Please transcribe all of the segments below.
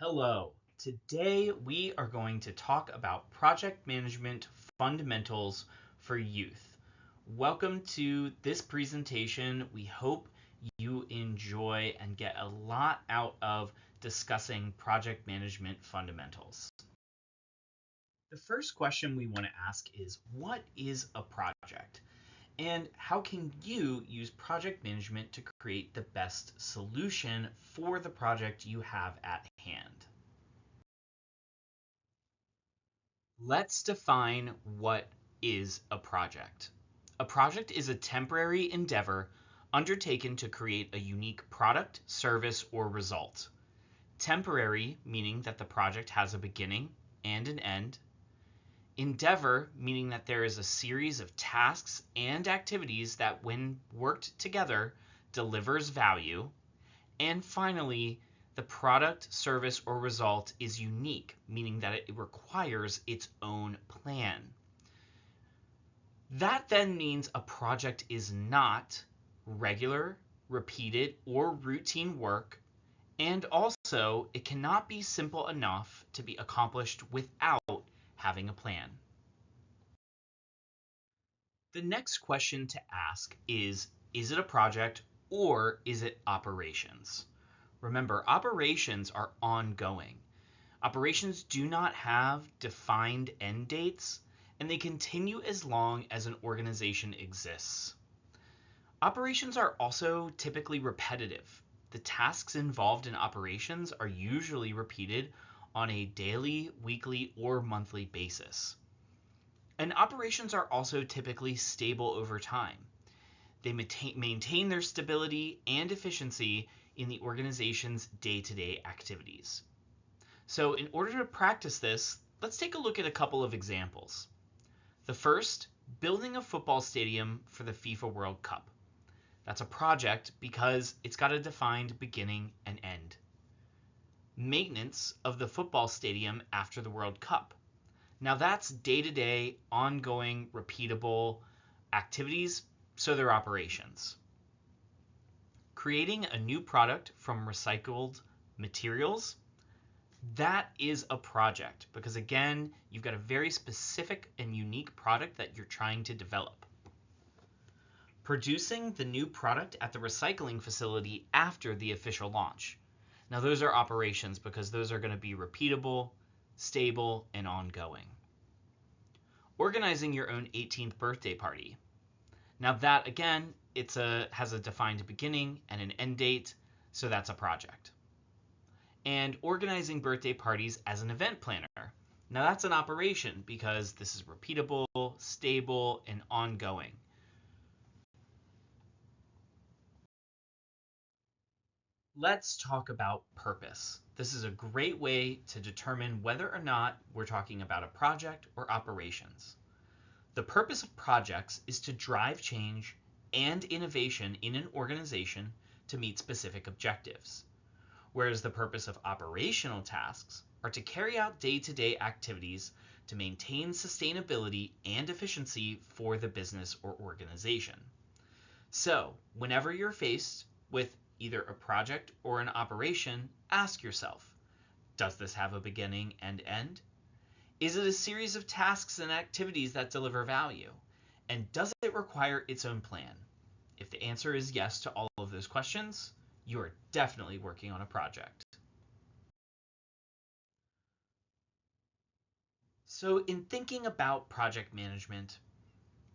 Hello. Today we are going to talk about project management fundamentals for youth. Welcome to this presentation. We hope you enjoy and get a lot out of discussing project management fundamentals. The first question we want to ask is, what is a project? And how can you use project management to create the best solution for the project you have at hand? Let's define what is a project. A project is a temporary endeavor undertaken to create a unique product, service, or result. Temporary, meaning that the project has a beginning and an end. Endeavor, meaning that there is a series of tasks and activities that, when worked together, delivers value. And finally, the product, service, or result is unique, meaning that it requires its own plan. That then means a project is not regular, repeated, or routine work, and also it cannot be simple enough to be accomplished without having a plan. The next question to ask is it a project or is it operations? Remember, operations are ongoing. Operations do not have defined end dates, and they continue as long as an organization exists. Operations are also typically repetitive. The tasks involved in operations are usually repeated on a daily, weekly, or monthly basis. And operations are also typically stable over time. They maintain their stability and efficiency in the organization's day-to-day activities. So in order to practice this, let's take a look at a couple of examples. The first, building a football stadium for the FIFA World Cup. That's a project because it's got a defined beginning and end. Maintenance of the football stadium after the World Cup. Now that's day-to-day, ongoing, repeatable activities, so they're operations. Creating a new product from recycled materials, that is a project because, again, you've got a very specific and unique product that you're trying to develop. Producing the new product at the recycling facility after the official launch. Now those are operations because those are going to be repeatable, stable, and ongoing. Organizing your own 18th birthday party. Now that, again, has a defined beginning and an end date, so that's a project. And organizing birthday parties as an event planner. Now that's an operation because this is repeatable, stable, and ongoing. Let's talk about purpose. This is a great way to determine whether or not we're talking about a project or operations. The purpose of projects is to drive change and innovation in an organization to meet specific objectives, whereas the purpose of operational tasks are to carry out day-to-day activities to maintain sustainability and efficiency for the business or organization. So, whenever you're faced with either a project or an operation, ask yourself, does this have a beginning and end? Is it a series of tasks and activities that deliver value? And does it require its own plan? If the answer is yes to all of those questions, you are definitely working on a project. So in thinking about project management,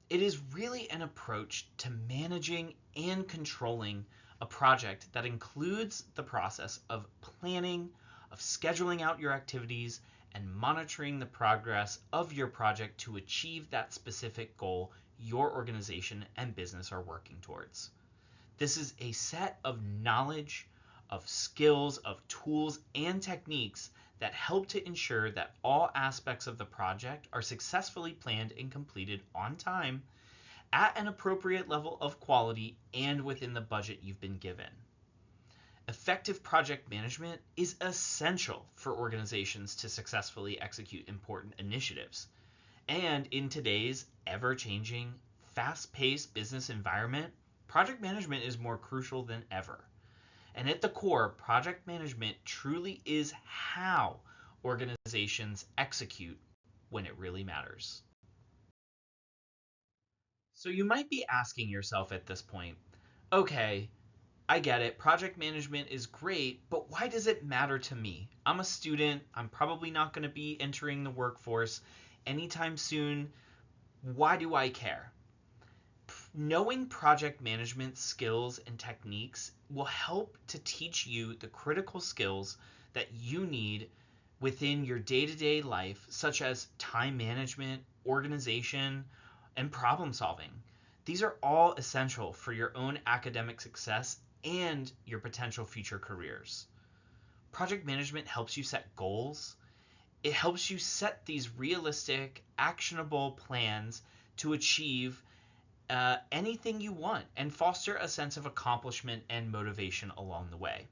it is really an approach to managing and controlling a project that includes the process of planning, of scheduling out your activities, and monitoring the progress of your project to achieve that specific goal your organization and business are working towards. This is a set of knowledge, of skills, of tools, and techniques that help to ensure that all aspects of the project are successfully planned and completed on time, at an appropriate level of quality, and within the budget you've been given. Effective project management is essential for organizations to successfully execute important initiatives. And in today's ever-changing, fast-paced business environment, project management is more crucial than ever. And at the core, project management truly is how organizations execute when it really matters. So you might be asking yourself at this point, okay, I get it. Project management is great, but why does it matter to me? I'm a student. I'm probably not going to be entering the workforce anytime soon. Why do I care? Knowing project management skills and techniques will help to teach you the critical skills that you need within your day to day life, such as time management, organization, and problem solving. These are all essential for your own academic success and your potential future careers. Project management helps you set goals. It helps you set these realistic, actionable plans to achieve anything you want and foster a sense of accomplishment and motivation along the way.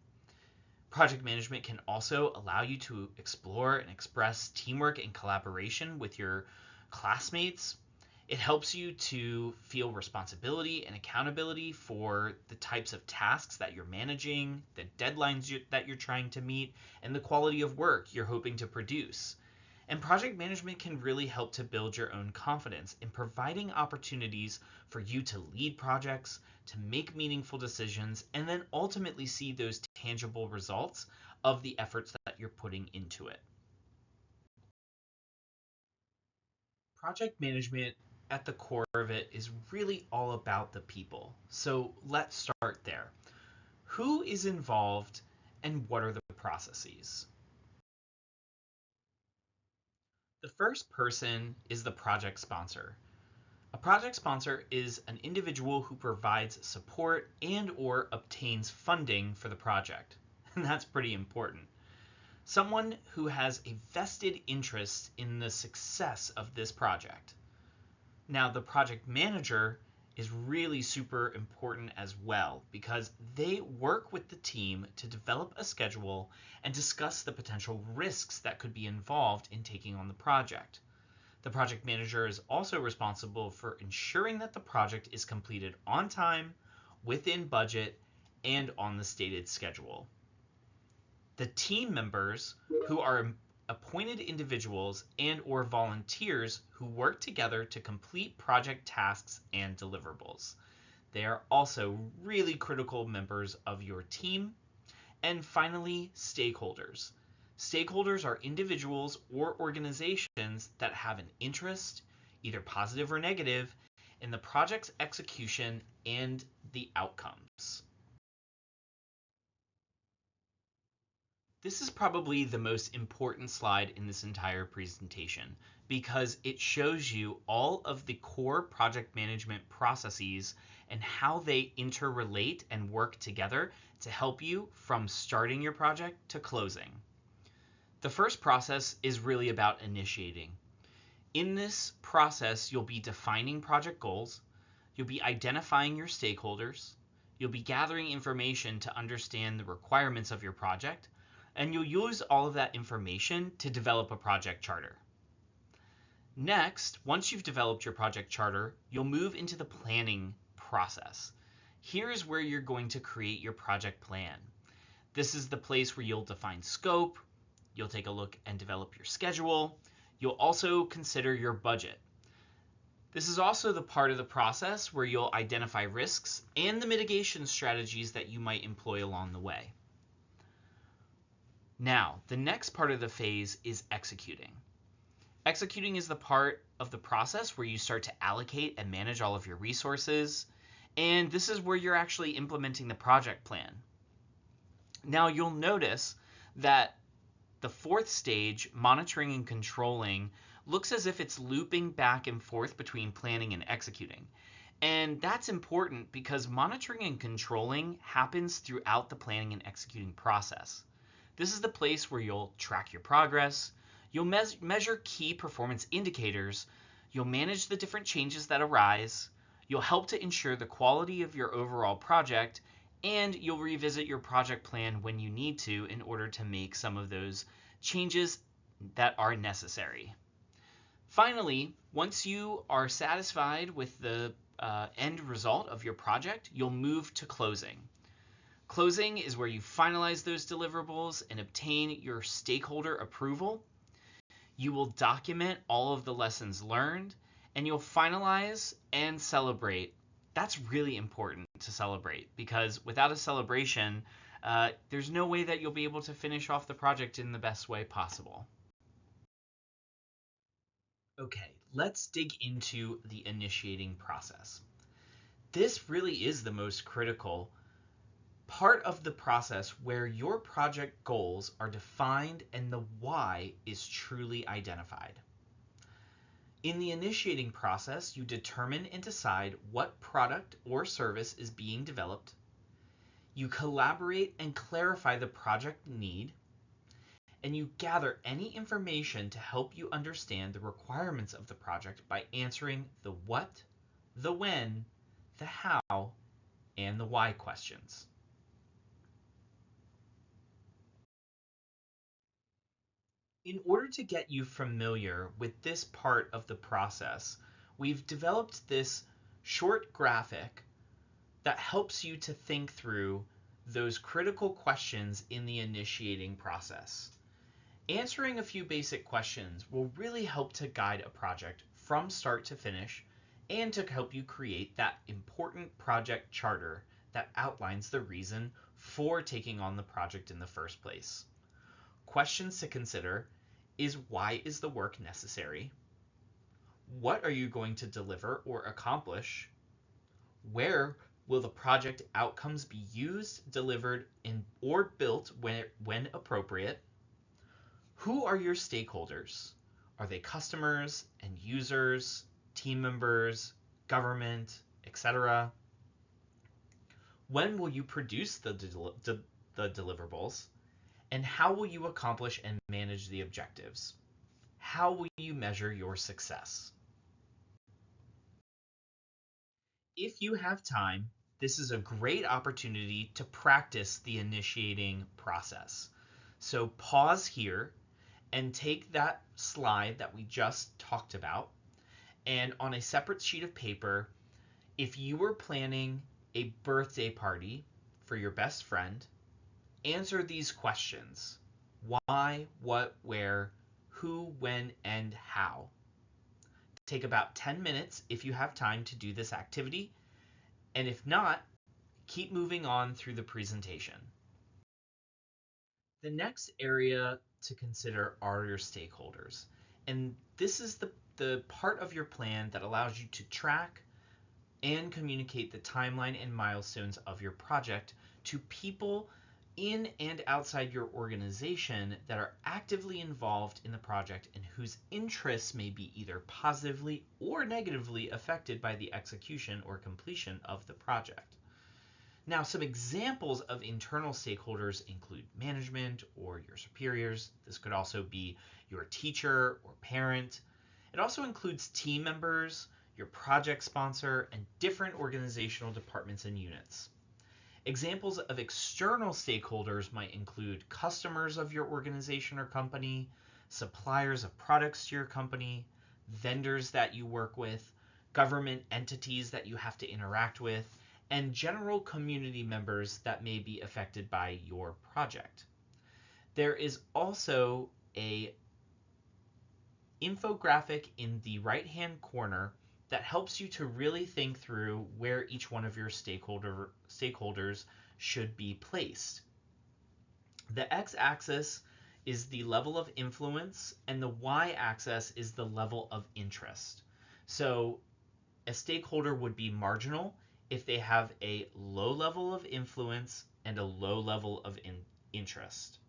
Project management can also allow you to explore and express teamwork and collaboration with your classmates. It helps you to feel responsibility and accountability for the types of tasks that you're managing, the deadlines that you're trying to meet, and the quality of work you're hoping to produce. And project management can really help to build your own confidence in providing opportunities for you to lead projects, to make meaningful decisions, and then ultimately see those tangible results of the efforts that you're putting into it. Project management at the core of it is really all about the people. So let's start there. Who is involved and what are the processes? The first person is the project sponsor. A project sponsor is an individual who provides support and or obtains funding for the project. And that's pretty important. Someone who has a vested interest in the success of this project. Now, the project manager is really super important as well because they work with the team to develop a schedule and discuss the potential risks that could be involved in taking on the project. The project manager is also responsible for ensuring that the project is completed on time, within budget, and on the stated schedule. The team members, who are appointed individuals and or volunteers who work together to complete project tasks and deliverables. They are also really critical members of your team. And finally, stakeholders. Stakeholders are individuals or organizations that have an interest, either positive or negative, in the project's execution and the outcomes. This is probably the most important slide in this entire presentation because it shows you all of the core project management processes and how they interrelate and work together to help you from starting your project to closing. The first process is really about initiating. In this process, you'll be defining project goals, you'll be identifying your stakeholders, you'll be gathering information to understand the requirements of your project, and you'll use all of that information to develop a project charter. Next, once you've developed your project charter, you'll move into the planning process. Here's where you're going to create your project plan. This is the place where you'll define scope, you'll take a look and develop your schedule, you'll also consider your budget. This is also the part of the process where you'll identify risks and the mitigation strategies that you might employ along the way. Now, the next part of the phase is executing. Executing is the part of the process where you start to allocate and manage all of your resources, and this is where you're actually implementing the project plan. Now, you'll notice that the fourth stage, monitoring and controlling, looks as if it's looping back and forth between planning and executing. And that's important because monitoring and controlling happens throughout the planning and executing process. This is the place where you'll track your progress, you'll measure key performance indicators, you'll manage the different changes that arise, you'll help to ensure the quality of your overall project, and you'll revisit your project plan when you need to in order to make some of those changes that are necessary. Finally, once you are satisfied with the end result of your project, you'll move to closing. Closing is where you finalize those deliverables and obtain your stakeholder approval. You will document all of the lessons learned, and you'll finalize and celebrate. That's really important to celebrate, because without a celebration, there's no way that you'll be able to finish off the project in the best way possible. Okay, let's dig into the initiating process. This really is the most critical part of the process, where your project goals are defined and the why is truly identified. In the initiating process, you determine and decide what product or service is being developed. You collaborate and clarify the project need, and you gather any information to help you understand the requirements of the project by answering the what, the when, the how, and the why questions. In order to get you familiar with this part of the process, we've developed this short graphic that helps you to think through those critical questions in the initiating process. Answering a few basic questions will really help to guide a project from start to finish, and to help you create that important project charter that outlines the reason for taking on the project in the first place. Questions to consider is: why is the work necessary? What are you going to deliver or accomplish? Where will the project outcomes be used, delivered, or built when appropriate? Who are your stakeholders? Are they customers and users, team members, government, etc.? When will you produce the deliverables? And how will you accomplish and manage the objectives? How will you measure your success? If you have time, this is a great opportunity to practice the initiating process. So pause here and take that slide that we just talked about, and on a separate sheet of paper, if you were planning a birthday party for your best friend, answer these questions: why, what, where, who, when, and how. Take about 10 minutes if you have time to do this activity, and if not, keep moving on through the presentation. The next area to consider are your stakeholders. And this is the part of your plan that allows you to track and communicate the timeline and milestones of your project to people in and outside your organization that are actively involved in the project and whose interests may be either positively or negatively affected by the execution or completion of the project. Now, some examples of internal stakeholders include management or your superiors. This could also be your teacher or parent. It also includes team members, your project sponsor, and different organizational departments and units. Examples of external stakeholders might include customers of your organization or company, suppliers of products to your company, vendors that you work with, government entities that you have to interact with, and general community members that may be affected by your project. There is also a infographic in the right-hand corner that helps you to really think through where each one of your stakeholders should be placed. The x-axis is the level of influence, and the y-axis is the level of interest. So a stakeholder would be marginal if they have a low level of influence and a low level of interest.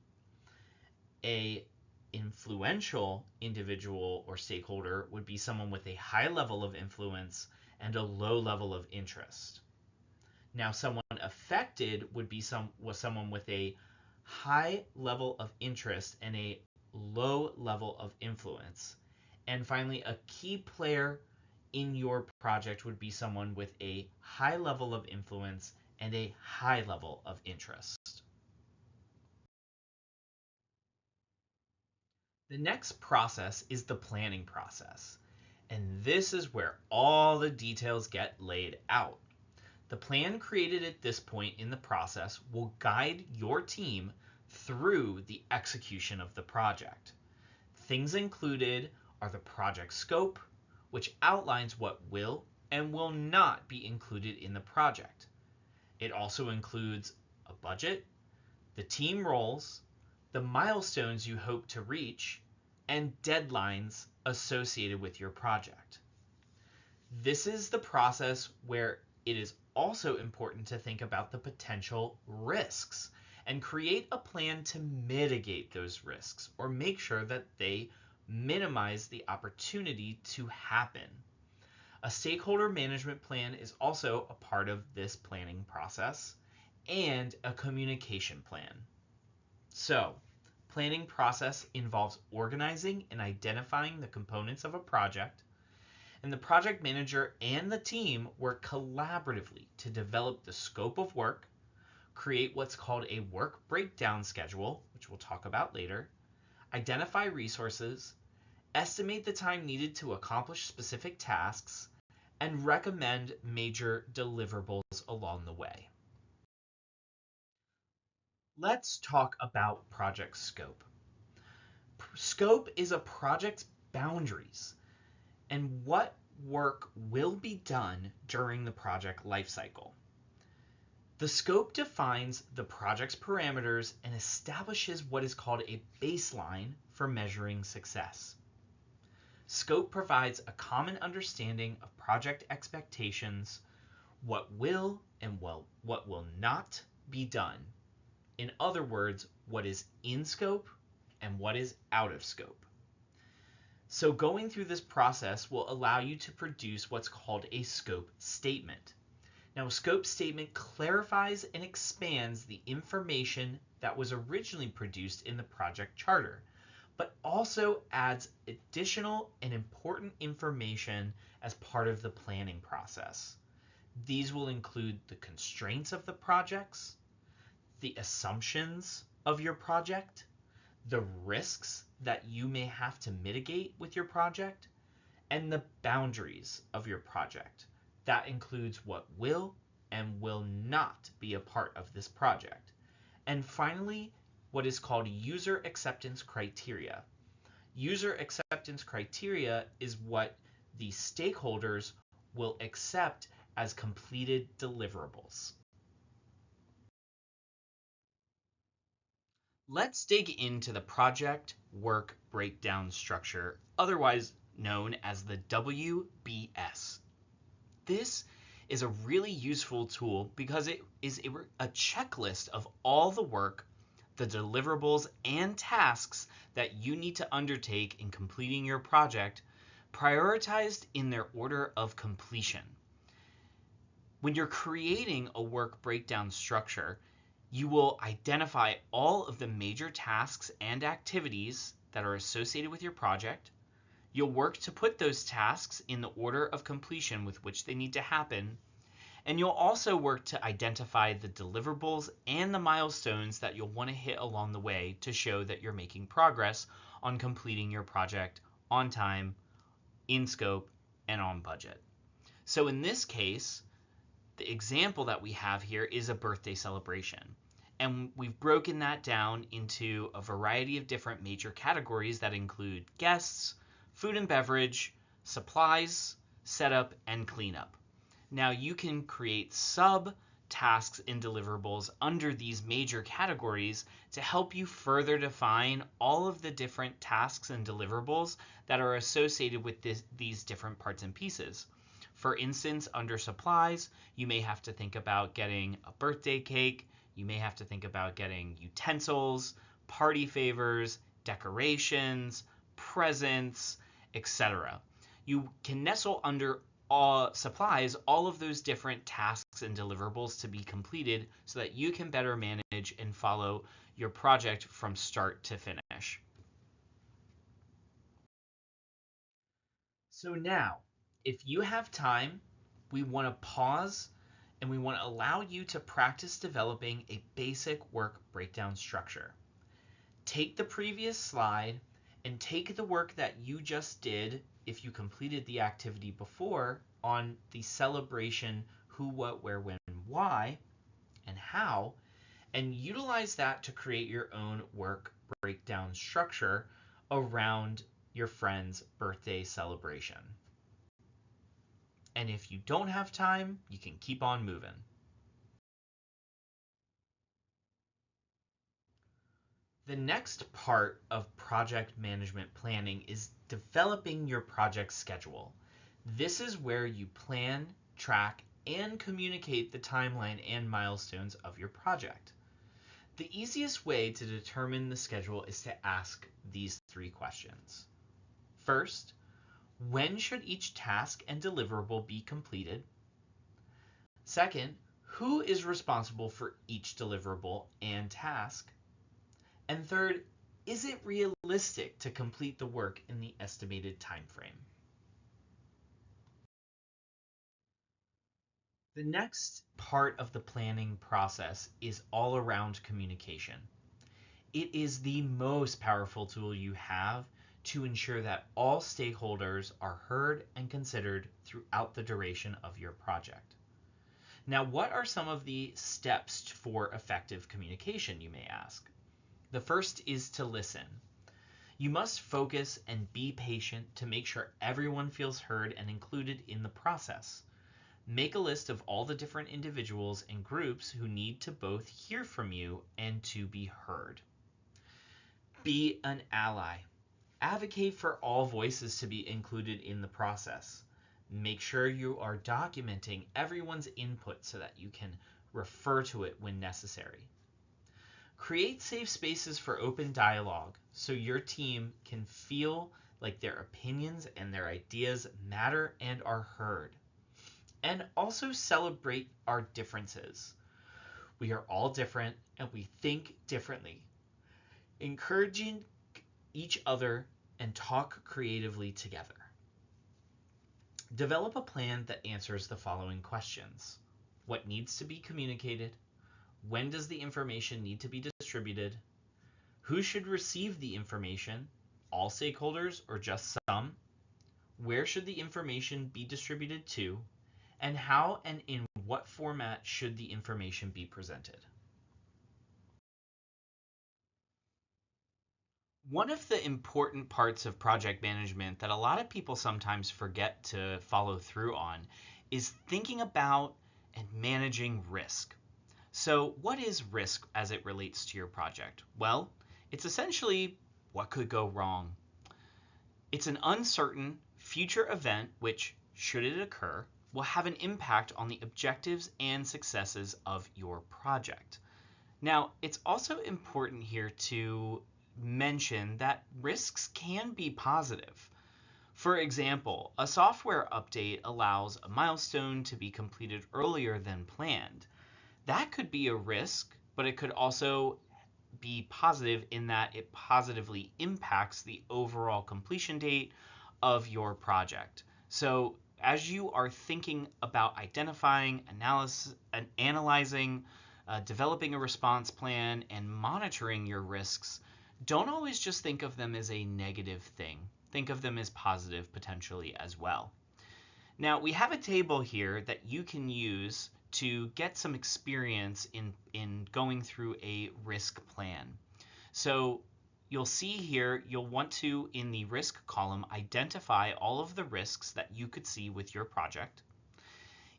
A influential individual or stakeholder would be someone with a high level of influence and a low level of interest. Now, someone affected would be someone with a high level of interest and a low level of influence. And finally, a key player in your project would be someone with a high level of influence and a high level of interest. The next process is the planning process, and this is where all the details get laid out. The plan created at this point in the process will guide your team through the execution of the project. Things included are the project scope, which outlines what will and will not be included in the project. It also includes a budget, the team roles, the milestones you hope to reach, and deadlines associated with your project. This is the process where it is also important to think about the potential risks and create a plan to mitigate those risks or make sure that they minimize the opportunity to happen. A stakeholder management plan is also a part of this planning process, and a communication plan. So, planning process involves organizing and identifying the components of a project, and the project manager and the team work collaboratively to develop the scope of work, create what's called a work breakdown schedule, which we'll talk about later, identify resources, estimate the time needed to accomplish specific tasks, and recommend major deliverables along the way. Let's talk about project scope. Scope is a project's boundaries and what work will be done during the project lifecycle. The scope defines the project's parameters and establishes what is called a baseline for measuring success. Scope provides a common understanding of project expectations, what will and what will not be done. In other words, what is in scope and what is out of scope. So going through this process will allow you to produce what's called a scope statement. Now, a scope statement clarifies and expands the information that was originally produced in the project charter, but also adds additional and important information as part of the planning process. These will include the constraints of the projects, the assumptions of your project, the risks that you may have to mitigate with your project, and the boundaries of your project. That includes what will and will not be a part of this project. And finally, what is called user acceptance criteria. User acceptance criteria is what the stakeholders will accept as completed deliverables. Let's dig into the project work breakdown structure, otherwise known as the WBS. This is a really useful tool because it is a checklist of all the work, the deliverables, and tasks that you need to undertake in completing your project, prioritized in their order of completion. When you're creating a work breakdown structure, you will identify all of the major tasks and activities that are associated with your project. You'll work to put those tasks in the order of completion with which they need to happen. And you'll also work to identify the deliverables and the milestones that you'll want to hit along the way to show that you're making progress on completing your project on time, in scope, and on budget. So in this case, the example that we have here is a birthday celebration. And we've broken that down into a variety of different major categories that include guests, food and beverage, supplies, setup, and cleanup. Now you can create sub-tasks and deliverables under these major categories to help you further define all of the different tasks and deliverables that are associated with these different parts and pieces. For instance, under supplies, you may have to think about getting a birthday cake, you may have to think about getting utensils, party favors, decorations, presents, etc. You can nestle under supplies all of those different tasks and deliverables to be completed so that you can better manage and follow your project from start to finish. So now, if you have time, we want to pause and we want to allow you to practice developing a basic work breakdown structure. Take the previous slide and take the work that you just did if you completed the activity before on the celebration who, what, where, when, why, and how, and utilize that to create your own work breakdown structure around your friend's birthday celebration. And if you don't have time, you can keep on moving. The next part of project management planning is developing your project schedule. This is where you plan, track, and communicate the timeline and milestones of your project. The easiest way to determine the schedule is to ask these three questions. First, when should each task and deliverable be completed? Second, who is responsible for each deliverable and task? And third, is it realistic to complete the work in the estimated time frame? The next part of the planning process is all around communication. It is the most powerful tool you have to ensure that all stakeholders are heard and considered throughout the duration of your project. Now, what are some of the steps for effective communication, you may ask? The first is to listen. You must focus and be patient to make sure everyone feels heard and included in the process. Make a list of all the different individuals and groups who need to both hear from you and to be heard. Be an ally. Advocate for all voices to be included in the process. Make sure you are documenting everyone's input so that you can refer to it when necessary. Create safe spaces for open dialogue so your team can feel like their opinions and their ideas matter and are heard. And also celebrate our differences. We are all different and we think differently. Encouraging each other and talk creatively together. Develop a plan that answers the following questions. What needs to be communicated? When does the information need to be distributed? Who should receive the information? All stakeholders or just some? Where should the information be distributed to? And how and in what format should the information be presented? One of the important parts of project management that a lot of people sometimes forget to follow through on is thinking about and managing risk. So, what is risk as it relates to your project? Well, it's essentially what could go wrong. It's an uncertain future event which, should it occur, will have an impact on the objectives and successes of your project. Now, it's also important here to mention that risks can be positive. For example, a software update allows a milestone to be completed earlier than planned. That could be a risk, but it could also be positive in that it positively impacts the overall completion date of your project. So, as you are thinking about identifying, analyzing, developing a response plan, and monitoring your risks, don't always just think of them as a negative thing. Think of them as positive potentially as well. Now, we have a table here that you can use to get some experience in going through a risk plan. So you'll see here, you'll want to, in the risk column, identify all of the risks that you could see with your project.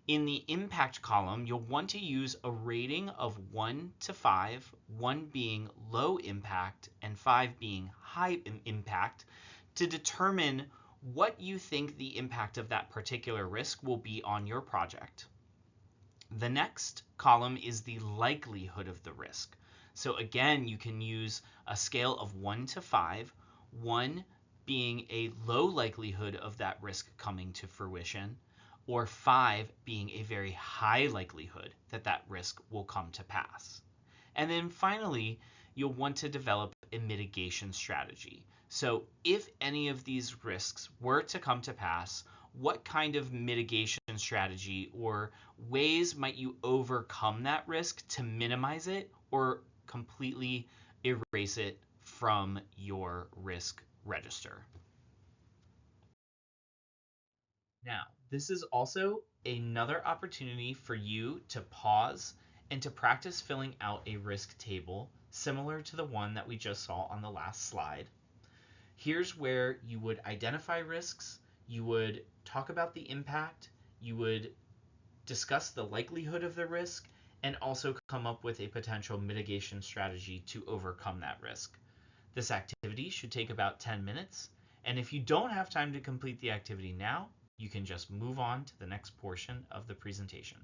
In the impact column, you'll want to use a rating of 1 to 5, 1 being low impact and 5 being high impact, to determine what you think the impact of that particular risk will be on your project. The next column is the likelihood of the risk. So again, you can use a scale of 1 to 5, 1 being a low likelihood of that risk coming to fruition, or 5 being a very high likelihood that that risk will come to pass. And then finally, you'll want to develop a mitigation strategy. So if any of these risks were to come to pass, what kind of mitigation strategy or ways might you overcome that risk to minimize it or completely erase it from your risk register? Now, This is also another opportunity for you to pause and to practice filling out a risk table similar to the one that we just saw on the last slide. Here's where you would identify risks, you would talk about the impact, you would discuss the likelihood of the risk, and also come up with a potential mitigation strategy to overcome that risk. This activity should take about 10 minutes, and if you don't have time to complete the activity now, you can just move on to the next portion of the presentation.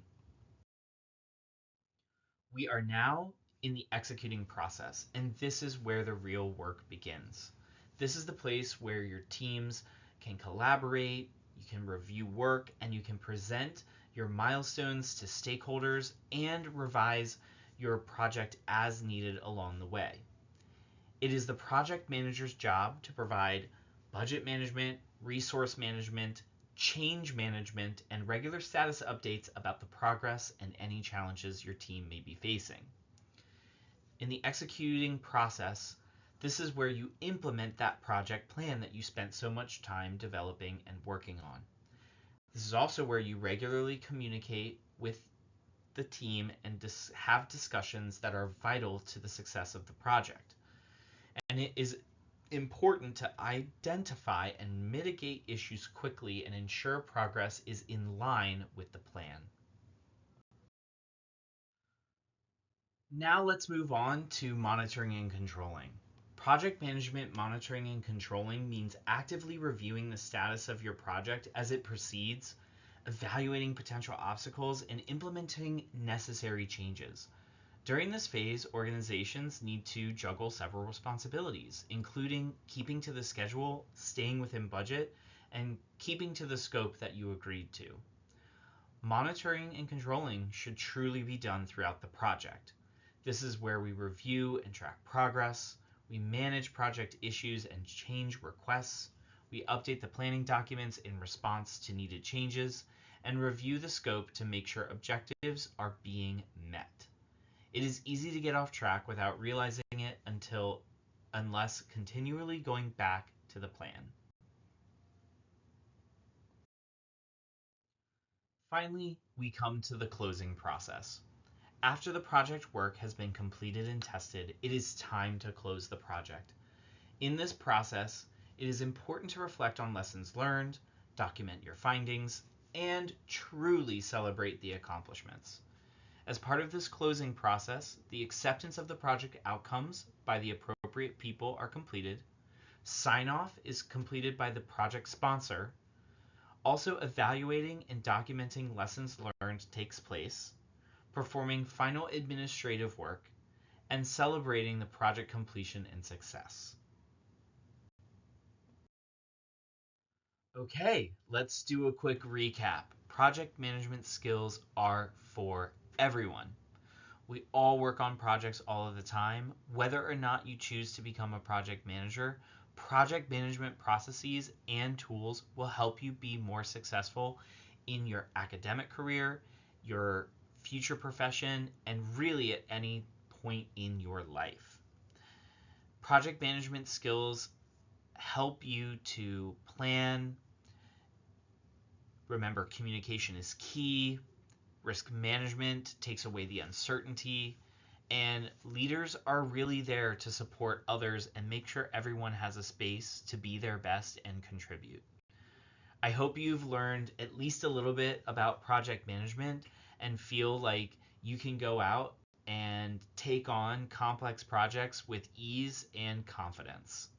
We are now in the executing process, and this is where the real work begins. This is the place where your teams can collaborate, you can review work, and you can present your milestones to stakeholders and revise your project as needed along the way. It is the project manager's job to provide budget management, resource management, change management, and regular status updates about the progress and any challenges your team may be facing. In the executing process, this is where you implement that project plan that you spent so much time developing and working on. This is also where you regularly communicate with the team and have discussions that are vital to the success of the project. And it is important to identify and mitigate issues quickly and ensure progress is in line with the plan. Now let's move on to monitoring and controlling. Project management monitoring and controlling means actively reviewing the status of your project as it proceeds, evaluating potential obstacles, and implementing necessary changes. During this phase, organizations need to juggle several responsibilities, including keeping to the schedule, staying within budget, and keeping to the scope that you agreed to. Monitoring and controlling should truly be done throughout the project. This is where we review and track progress, we manage project issues and change requests, we update the planning documents in response to needed changes, and review the scope to make sure objectives are being met. It is easy to get off track without realizing it unless continually going back to the plan. Finally, we come to the closing process. After the project work has been completed and tested, it is time to close the project. In this process, it is important to reflect on lessons learned, document your findings, and truly celebrate the accomplishments. As part of this closing process, the acceptance of the project outcomes by the appropriate people are completed. Sign-off is completed by the project sponsor. Also, evaluating and documenting lessons learned takes place. Performing final administrative work, and celebrating the project completion and success. Okay, let's do a quick recap. Project management skills are for everyone. We all work on projects all of the time. Whether or not you choose to become a project manager, project management processes and tools will help you be more successful in your academic career, your future profession, and really at any point in your life. Project management skills help you to plan. Remember, communication is key. Risk management takes away the uncertainty. And leaders are really there to support others and make sure everyone has a space to be their best and contribute. I hope you've learned at least a little bit about project management and feel like you can go out and take on complex projects with ease and confidence.